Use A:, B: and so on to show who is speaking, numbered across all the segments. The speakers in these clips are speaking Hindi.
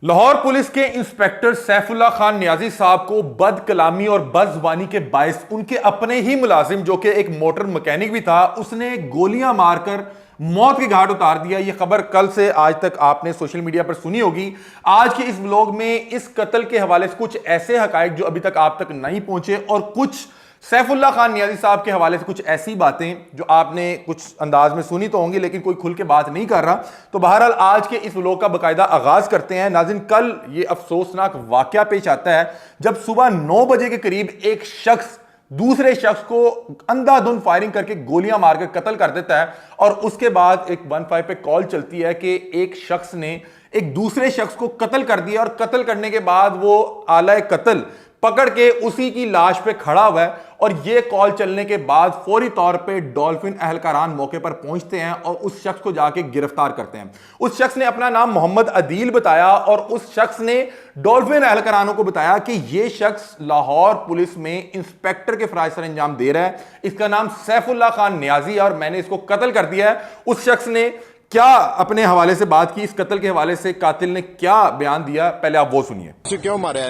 A: लाहौर पुलिस के इंस्पेक्टर सैफुल्लाह खान नियाजी साहब को बदकलामी और बदजुबानी के बायस उनके अपने ही मुलाजिम जो कि एक मोटर मैकेनिक भी था उसने गोलियां मारकर मौत के घाट उतार दिया। यह खबर कल से आज तक आपने सोशल मीडिया पर सुनी होगी। आज के इस व्लॉग में इस कत्ल के हवाले से कुछ ऐसे हकायक जो अभी तक आप तक नहीं पहुंचे और कुछ सैफुल्लाह खान नियाजी साहब के हवाले से कुछ ऐसी बातें जो आपने कुछ अंदाज में सुनी तो होंगी लेकिन कोई खुल के बात नहीं कर रहा। तो बहरहाल आज के इस व्लॉग का बाकायदा आगाज करते हैं। नाज़रीन, कल ये अफसोसनाक वाकया पेश आता है जब सुबह 9 बजे के करीब एक शख्स दूसरे शख्स को अंधाधुंध फायरिंग करके गोलियां मारकर कत्ल कर देता है और उसके बाद एक 15 पे कॉल चलती है कि एक शख्स ने एक दूसरे शख्स को कत्ल कर दिया और कत्ल करने के बाद वो आला कत्ल पकड़ के उसी की लाश पे खड़ा हुआ है। और ये कॉल चलने के बाद फौरी तौर पे डॉल्फिन अहलकारान मौके पर पहुंचते हैं और उस शख्स को जाके गिरफ्तार करते हैं। उस शख्स ने अपना नाम मोहम्मद अदील बताया और उस शख्स ने डॉल्फिन अहलकारानों को बताया कि ये शख्स लाहौर पुलिस में इंस्पेक्टर के फराइज सर अंजाम दे रहा है, इसका नाम सैफुल्लाह खान नियाजी है और मैंने इसको कत्ल कर दिया है। उस शख्स ने क्या अपने हवाले से बात की, इस कत्ल के हवाले से कातिल ने क्या बयान दिया, पहले आप वो सुनिए।
B: क्यों मारे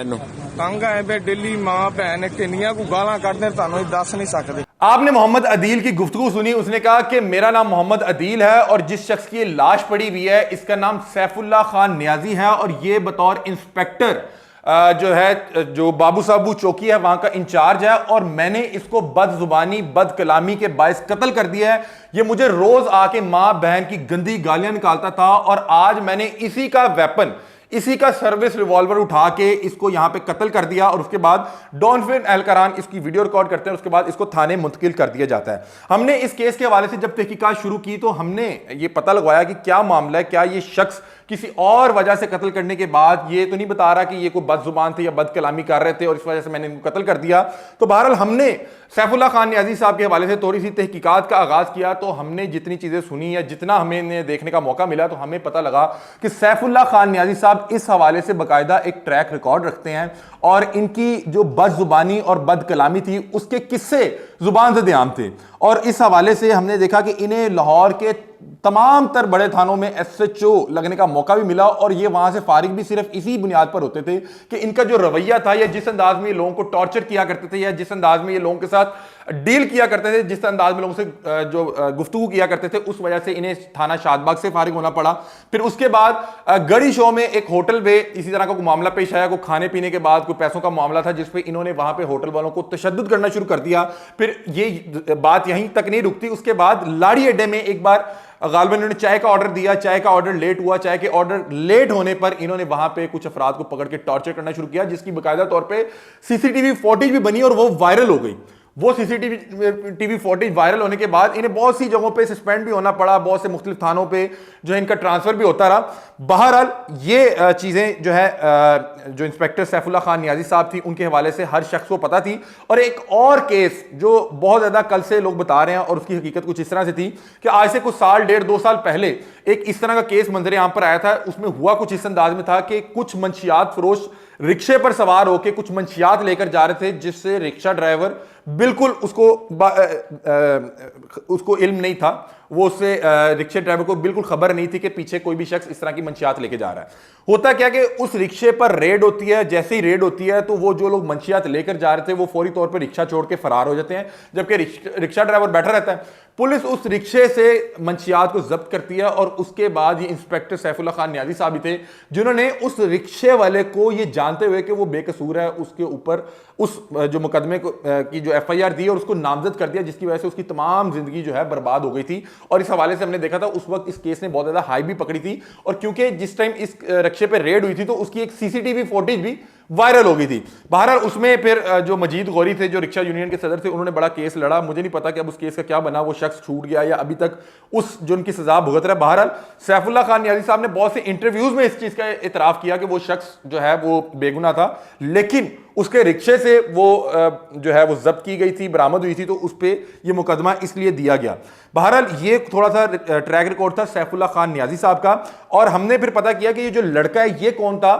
C: तंग है बे दिल्ली मां भैन किन्नियां को गालां कढदे तानू दस नहीं सकते।
A: आपने मोहम्मद अदील की गुफ्तगू सुनी। उसने कहा कि मेरा नाम मोहम्मद अदील है और जिस शख्स की लाश पड़ी हुई है इसका नाम सैफुल्लाह खान नियाजी है और ये बतौर इंस्पेक्टर जो है जो बाबू साबू चौकी है वहां का इंचार्ज है और मैंने इसको बदजुबानी बदकलामी के बायस कत्ल कर दिया है। ये मुझे रोज आके मां बहन की गंदी गालियां निकालता था और आज मैंने इसी का वेपन, इसी का सर्विस रिवॉल्वर उठा के इसको यहां पे कत्ल कर दिया और उसके बाद डॉल्फिन अहलकारान इसकी वीडियो रिकॉर्ड करते हैं। उसके बाद इसको थाने मुंतकिल कर दिया जाता है। हमने इस केस के हवाले से जब तहकीकात शुरू की तो हमने ये पता लगवाया कि क्या मामला है, क्या ये शख्स किसी और वजह से कत्ल करने के बाद ये तो नहीं बता रहा कि ये कोई बदजुबान थे या बदकलामी कर रहे थे और इस वजह से मैंने इनको कत्ल कर दिया। तो बहरहाल हमने सैफुल्लाह खान नियाजी साहब के हवाले से थोड़ी सी तहकीकात का आगाज किया तो हमने जितनी चीजें सुनी या जितना हमें देखने का मौका मिला तो हमें पता लगा कि सैफुल्लाह खान नियाजी साहब इस हवाले से बाकायदा एक ट्रैक रिकॉर्ड रखते हैं और इनकी जो बदजुबानी और बदकलामी थी उसके किस्से जुबान से दयाम थे। और इस हवाले से हमने देखा कि इन्हें लाहौर के तमाम तर बड़े थानों में एसएचओ लगने का मौका भी मिला और ये वहां से फारिग भी सिर्फ इसी बुनियाद पर होते थे कि इनका जो रवैया था या जिस अंदाज में ये लोगों को टॉर्चर किया करते थे या जिस अंदाज में ये लोगों के साथ डील किया करते थे, जिस अंदाज में लोगों से जो गुफ्तगू किया करते थे, उस वजह से इन्हें थाना शादबाग से फारिग होना पड़ा। फिर उसके बाद गढ़ी शो में एक होटल पे इसी तरह का कोई मामला पेश आया, कोई खाने पीने के बाद कोई पैसों का मामला था जिसपे इन्होंने वहां पे होटल वालों को तशद्दुद करना शुरू कर दिया। फिर ये बात यहीं तक नहीं रुकती, उसके बाद लाड़ी अड्डे में एक बार गालिबन इन्होंने चाय का ऑर्डर दिया, चाय का ऑर्डर लेट हुआ, चाय के ऑर्डर लेट होने पर इन्होंने वहां पे कुछ अफराद को पकड़ के टॉर्चर करना शुरू किया जिसकी बाकायदा तौर पे सीसीटीवी फुटेज भी बनी और वो वायरल हो गई। वो सीसीटीवी फुटेज वायरल होने के बाद इन्हें बहुत सी जगहों पे सस्पेंड भी होना पड़ा, बहुत से मुख्तलिफ थानों पे जो है इनका ट्रांसफर भी होता रहा। बहरहाल ये चीजें जो है जो इंस्पेक्टर सैफुल्लाह खान नियाजी साहब थी उनके हवाले से हर शख्स को पता थी। और एक और केस जो बहुत ज्यादा कल से लोग बता रहे हैं और उसकी हकीकत कुछ इस तरह से थी कि आज से कुछ साल, 1.5-2 साल पहले एक इस तरह का केस मंजर आम पर आया था। उसमें हुआ कुछ इस अंदाज में था कि कुछ मंशियात फरोश रिक्शे पर सवार होकर कुछ मंशियात लेकर जा रहे थे जिससे रिक्शा ड्राइवर बिल्कुल उसको इल्म नहीं था, वो उससे रिक्शे ड्राइवर को बिल्कुल खबर नहीं थी कि पीछे कोई भी शख्स इस तरह की मंशियात लेके जा रहा है। होता क्या कि उस रिक्शे पर रेड होती है, जैसे ही रेड होती है तो वो जो लोग मंशियात लेकर जा रहे थे वो फौरी तौर पर रिक्शा छोड़ के फरार हो जाते हैं जबकि रिक्शा ड्राइवर बैठा रहता है। पुलिस उस रिक्शे से मंशियात को जब्त करती है और उसके बाद ये इंस्पेक्टर सैफुल्लाह खान नियाजी साहब ही थे जिन्होंने उस रिक्शे वाले को ये जानते हुए कि वो बेकसूर है उसके ऊपर उस जो मुकदमे की जो एफआईआर दी और उसको नामजद कर दिया जिसकी वजह से उसकी तमाम जिंदगी जो है बर्बाद हो गई थी। और इस हवाले से हमने देखा था उस वक्त इस केस ने बहुत ज्यादा हाई भी पकड़ी थी और क्योंकि जिस टाइम इस रिक्शे पे रेड हुई थी तो उसकी एक सीसीटीवी फुटेज भी वायरल हो गई थी। बहरहाल उसमें फिर जो मजीद गौरी थे जो रिक्शा यूनियन के सदर थे उन्होंने बड़ा केस लड़ा। मुझे नहीं पता कि अब उस केस का क्या बना, वो शख्स छूट गया या अभी तक उस जो उनकी सजा भुगत रहा है। बहरहाल सैफुल्लाह खान नियाजी साहब ने बहुत से इंटरव्यूज में इस चीज का इतराफ किया कि वो शख्स जो है वो बेगुनाह था लेकिन उसके रिक्शे से वो जो है वो जब्त की गई थी, बरामद हुई थी तो उस पर यह मुकदमा इसलिए दिया गया। बहरहाल ये थोड़ा सा ट्रैक रिकॉर्ड था सैफुल्लाह खान नियाजी साहब का और हमने फिर पता किया कि ये जो लड़का है ये कौन था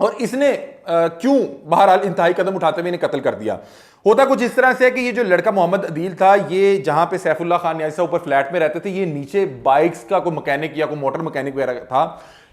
A: और इसने क्यों बहरहाल इंतहाई कदम उठाते हुए इन्हें कत्ल कर दिया। होता कुछ इस तरह से कि ये जो लड़का मोहम्मद अदील था ये जहां पे सैफुल्लाह खान नियाजी साहब ऊपर फ्लैट में रहते थे ये नीचे बाइक्स का कोई मैकेनिक या कोई मोटर मैकेनिक वगैरह था।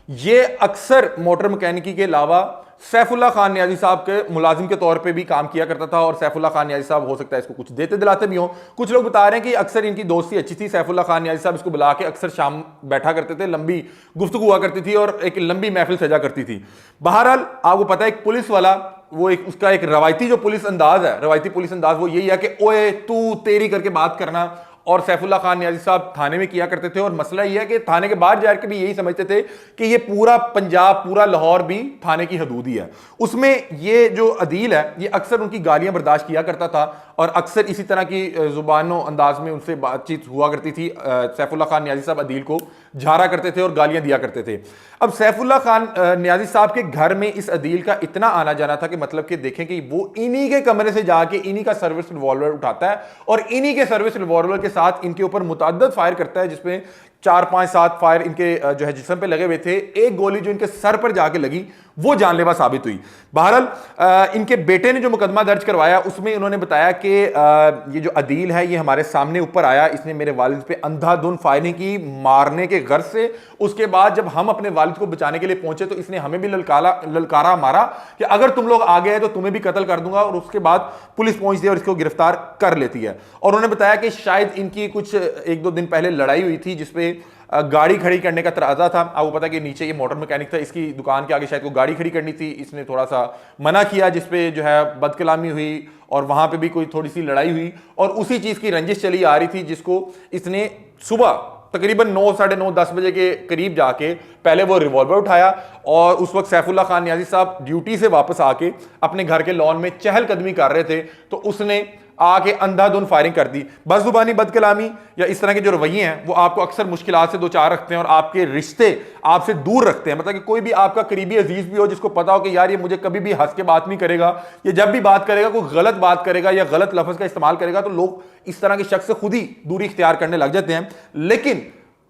A: ये अक्सर मोटर मैकेनिकी के अलावा सैफुल्लाह खान नियाजी साहब के मुलाजिम के तौर पे भी काम किया करता था और सैफुल्लाह खान नियाजी साहब हो सकता है इसको कुछ देते दिलाते भी हों। कुछ लोग बता रहे हैं कि अक्सर इनकी दोस्ती अच्छी थी, सैफुल्लाह खान नियाजी साहब इसको बुला के अक्सर शाम बैठा करते थे, लंबी गुफ्तगू हुआ करती थी और एक लंबी महफिल सजा करती थी। बहरहाल आपको पता है एक पुलिस वाला, वो एक उसका एक रवायती जो पुलिस अंदाज है, रवायती पुलिस अंदाज वो यही है कि ओए तू तेरी करके बात करना, और सैफुल्लाह खान नियाजी साहब थाने में किया करते थे। और मसला यह है कि थाने के बाहर जाकर भी यही समझते थे कि ये पूरा पंजाब, पूरा लाहौर भी थाने की हदूद ही है। उसमें ये जो अदील है ये अक्सर उनकी गालियां बर्दाश्त किया करता था और अक्सर इसी तरह की जुबानो अंदाज में उनसे बातचीत हुआ करती थी। सैफुल्लाह खान नियाजी साहब अदील को झाड़ा करते थे और गालियां दिया करते थे। अब सैफुल्लाह खान नियाजी साहब के घर में इस अदील का इतना आना जाना था कि मतलब कि देखें कि वो इन्हीं के कमरे से जाके इन्हीं का सर्विस रिवॉल्वर उठाता है और इन्हीं के सर्विस रिवॉल्वर के साथ इनके ऊपर मुतअद्दिद फायर करता है, जिसमें 4, 5, 7 फायर इनके जो है जिस्म पे लगे हुए थे। एक गोली जो इनके सर पर जाके लगी वो जानलेवा साबित हुई। बहरहाल इनके बेटे ने जो मुकदमा दर्ज करवाया उसमें उन्होंने बताया कि ये जो अदील है ये हमारे सामने ऊपर आया, इसने मेरे वालिद पे अंधाधुंध फायरिंग की मारने के गर्ज से। उसके बाद जब हम अपने वालिद को बचाने के लिए पहुंचे तो इसने हमें भी ललकारा मारा कि अगर तुम लोग आ गए तो तुम्हें भी कत्ल कर दूंगा। और उसके बाद पुलिस पहुंचती है और इसको गिरफ्तार कर लेती है। और उन्होंने बताया कि शायद इनकी कुछ 1-2 दिन पहले लड़ाई हुई थी जिसपे गाड़ी खड़ी करने का तराजा था। आपको पता है कि नीचे ये मोटर मैकेनिक था, इसकी दुकान के आगे शायद को गाड़ी खड़ी करनी थी, इसने थोड़ा सा मना किया जिसपे जो है बदकलामी हुई और वहां पे भी कोई थोड़ी सी लड़ाई हुई और उसी चीज की रंजिश चली आ रही थी, जिसको इसने सुबह तकरीबन 9, साढ़े 9, 10 बजे के करीब जाके पहले वो रिवॉल्वर उठाया और उस वक्त सैफुल्लाह खान नियाजी साहब ड्यूटी से वापस आके अपने घर के लॉन में चहलकदमी कर रहे थे तो उसने आके अंधाधुंध फायरिंग कर दी। बदजुबानी, बदकलामी या इस तरह के जो रवैये हैं वो आपको अक्सर मुश्किलात से दो चार रखते हैं और आपके रिश्ते आपसे दूर रखते हैं। मतलब कि कोई भी आपका करीबी अजीज भी हो जिसको पता हो कि यार ये मुझे कभी भी हंस के बात नहीं करेगा, ये जब भी बात करेगा कोई गलत बात करेगा या गलत लफ्ज का इस्तेमाल करेगा, तो लोग इस तरह के शख्स से खुद ही दूरी इख्तियार करने लग जाते हैं। लेकिन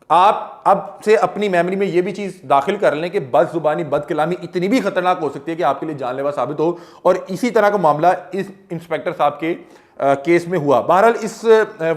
A: आप अब से अपनी मेमोरी में यह भी चीज दाखिल कर लें कि बदजुबानी, बदकलामी इतनी भी खतरनाक हो सकती है कि आपके लिए जानलेवा साबित हो। और इसी तरह का मामला इस इंस्पेक्टर साहब के केस में हुआ। बहरहाल इस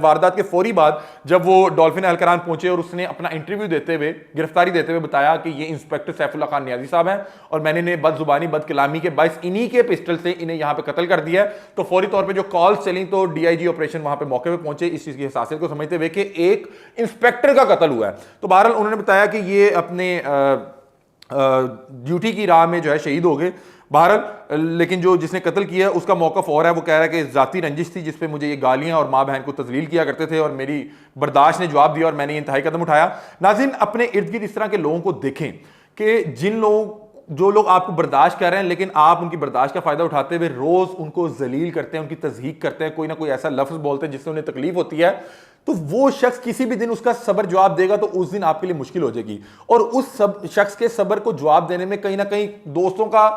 A: वारदात के फौरी बाद जब वो डॉल्फिन अलकरान पहुंचे और उसने अपना इंटरव्यू देते हुए, गिरफ्तारी देते हुए बताया कि ये इंस्पेक्टर सैफुल्लाह खान नियाजी साहब हैं और मैंने इन्हें बदजुबानी, बदकलामी के बाइस इन्हीं के पिस्टल से इन्हें यहाँ पे कत्ल कर दिया है। तो फौरी तौर पे जो कॉल्स चली तो डीआईजी ऑपरेशन वहां पे मौके पे पहुंचे इस चीज की हसासियत को समझते हुए कि एक इंस्पेक्टर का कत्ल हुआ है। तो बहरहाल उन्होंने बताया कि ये अपने ड्यूटी की राह में जो है शहीद हो गए। बहरहाल लेकिन जो जिसने कत्ल किया उसका मौकफ और है, वो कह रहा है कि जाती रंजिश थी जिसपे मुझे ये गालियां और माँ बहन को तजलील किया करते थे और मेरी बर्दाश्त ने जवाब दिया और मैंने ये इंतहाई कदम उठाया। नाज़रीन, अपने इर्द गिर्द इस तरह के लोगों को देखें कि जो लोग आपको बर्दाश्त कर रहे हैं लेकिन आप उनकी बर्दाश्त का फायदा उठाते हुए रोज उनको जलील करते हैं, उनकी तज़हीक करते हैं, कोई ना कोई ऐसा लफ्ज बोलते हैं जिससे उन्हें तकलीफ होती है, तो वो शख्स किसी भी दिन उसका सब्र जवाब देगा तो उस दिन आपके लिए मुश्किल हो जाएगी। और उस सब शख्स के सब्र को जवाब देने में कहीं ना कहीं दोस्तों का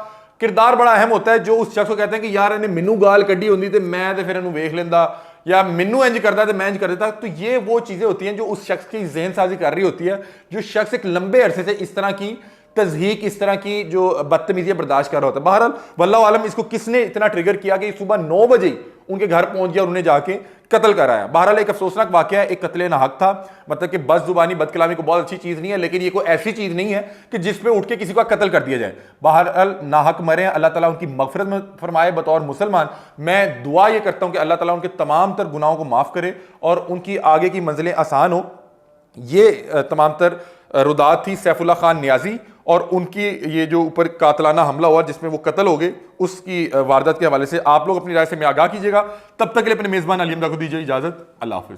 A: किरदार बड़ा अहम होता है, जो उस शख्स को कहते हैं कि यार इन्हें मैनू गाल कड्डी होंदी ते मैं ते फिर इन्हू वेख लेंदा या मैनू इंज करता तो मैं इंज कर देता। तो ये वो चीजें होती हैं जो उस शख्स की ज़हन साजी कर रही होती है, जो शख्स एक लंबे अरसे से इस तरह की तज़हीक, इस तरह की जो बदतमीजियां बर्दाश्त कर रहा होता है। बहरहाल वल्लाहु आलम इसको किसने इतना ट्रिगर किया कि सुबह 9 बजे उनके घर पहुंच गया और उन्हें जाके कत्ल कराया। बहरहाल एक अफसोसनाक वाकया है, एक कत्ले नाहक था। मतलब कि बदजुबानी, बदकलामी को बहुत अच्छी चीज नहीं है लेकिन ये कोई ऐसी चीज नहीं है कि जिसपे उठ के किसी का कत्ल कर दिया जाए। बहरहाल नाहक मरे, अल्लाह ताला उनकी मगफिरत में फरमाए। बतौर मुसलमान मैं दुआ ये करता हूं कि अल्लाह ताला उनके तमाम तर गुनाहों को माफ करे और उनकी आगे की मंजिलें आसान हो। ये तमाम तर रुदात थी सैफुल्लाह खान नियाजी और उनकी ये जो ऊपर कातलाना हमला हुआ जिसमें वो कत्ल हो गए, उसकी वारदात के हवाले से आप लोग अपनी राय से में आगाह कीजिएगा। तब तक के लिए अपने मेजबान अली हमदा को दीजिए इजाजत। अल्लाह हाफिज।